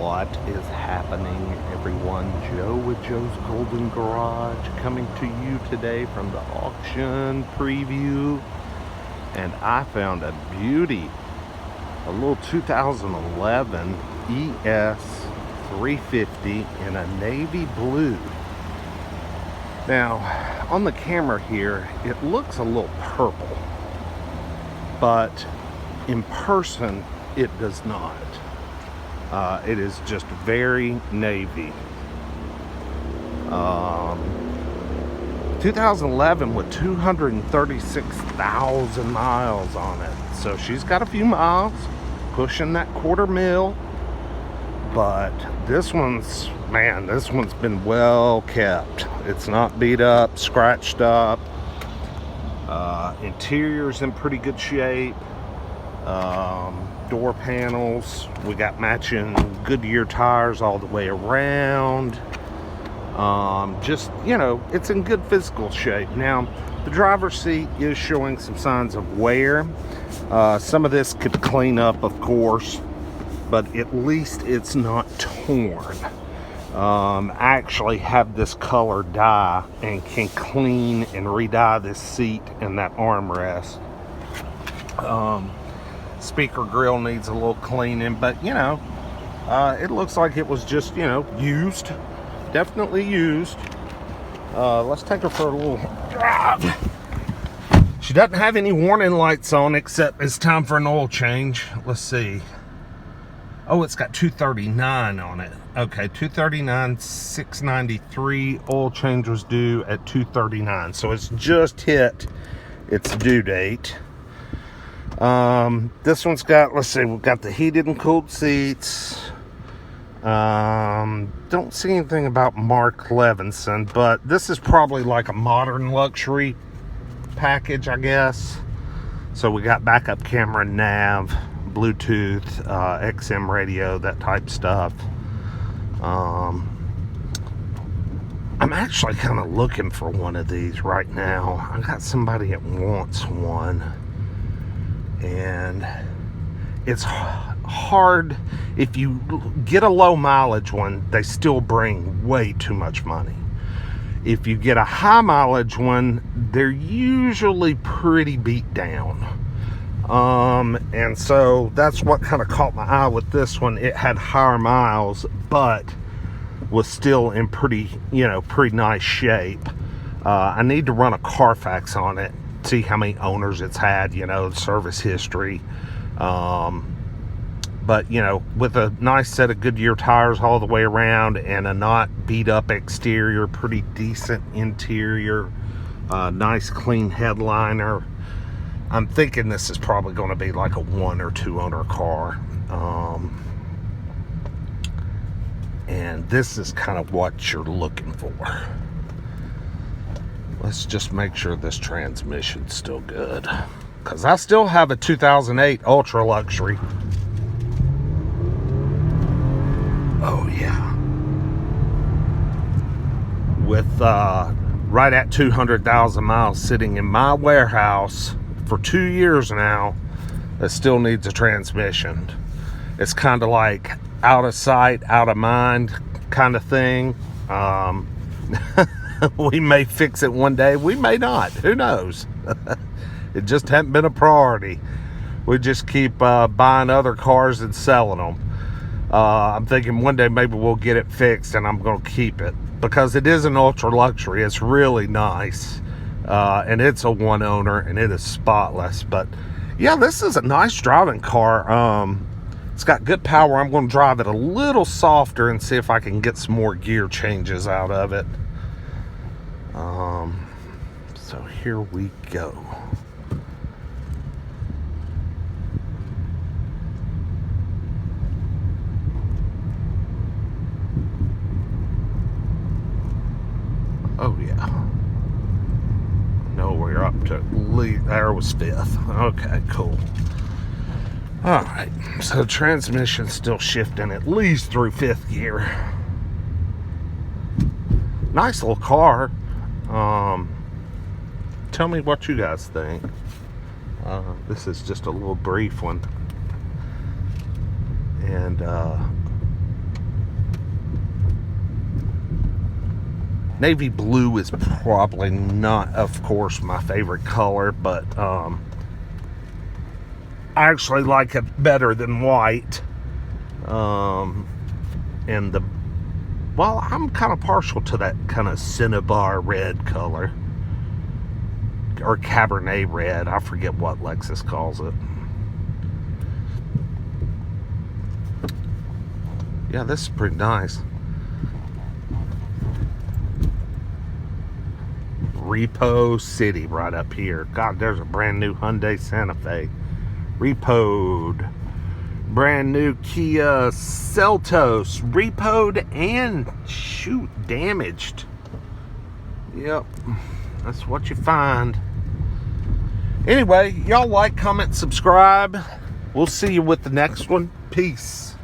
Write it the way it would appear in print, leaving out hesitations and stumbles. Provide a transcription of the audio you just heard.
What is happening, everyone? Joe with Joe's Golden Garage coming to you today from the auction preview. And I found a beauty, a little 2011 ES350 in a navy blue. Now, on the camera here, it looks a little purple, but in person, it does not. It is just very navy. 2011 with 236,000 miles on it. So she's got a few miles, pushing that $250,000. But this one's been well kept. It's not beat up, scratched up. Interior's in pretty good shape. Door panels, we got matching Goodyear tires all the way around. Just, you know, it's in good physical shape. Now, the driver's seat is showing some signs of wear. Some of this could clean up, of course, but at least it's not torn. I actually have this color dye and can clean and re-dye this seat and that armrest. Speaker grill needs a little cleaning, but you know, it looks like it was just, you know, used. Definitely used. Let's take her for a little drive. She doesn't have any warning lights on except it's time for an oil change. Let's see. Oh, it's got 239 on it. Okay, 239, 693. Oil change was due at 239, so it's just hit its due date. This one's got, let's see, we've got the heated and cooled seats. Don't see anything about Mark Levinson, but this is probably like a modern luxury package, I guess. So we got backup camera, nav, Bluetooth, XM radio, that type stuff. I'm actually kind of looking for one of these right now. I got somebody that wants one. And it's hard. If you get a low mileage one, they still bring way too much money. If you get a high mileage one, they're usually pretty beat down. And so that's what kind of caught my eye with this one. It had higher miles, but was still in pretty nice shape. I need to run a Carfax on it, see how many owners it's had, you know, service history. But you know, with a nice set of Goodyear tires all the way around and a not beat up exterior, pretty decent interior, nice clean headliner, I'm thinking this is probably going to be like a 1 or 2 owner car. And this is kind of what you're looking for. Let's just make sure this transmission's still good, because I still have a 2008 Ultra Luxury. Oh yeah. With right at 200,000 miles sitting in my warehouse for 2 years now, it still needs a transmission. It's kind of like out of sight, out of mind kind of thing. We may fix it one day, we may not, who knows. It just hasn't been a priority. We just keep buying other cars and selling them. I'm thinking one day maybe we'll get it fixed, and I'm going to keep it because it is an ultra luxury. It's really nice, and it's a one owner, and it is spotless. But yeah, this is a nice driving car. It's got good power. I'm going to drive it a little softer and see if I can get some more gear changes out of it. So here we go. Oh yeah. No, we're up to there was 5th. Okay, cool. All right, so transmission's still shifting at least through 5th gear. Nice little car. Tell me what you guys think. This is just a little brief one. And Navy blue is probably not, of course, my favorite color, but I actually like it better than white. And well, I'm kind of partial to that kind of Cinnabar red color. Or Cabernet red. I forget what Lexus calls it. Yeah, this is pretty nice. Repo City right up here. God, there's a brand new Hyundai Santa Fe. Repoed. Brand new Kia Seltos. Repoed and, shoot, damaged. Yep. That's what you find. Anyway, y'all like, comment, subscribe. We'll see you with the next one. Peace.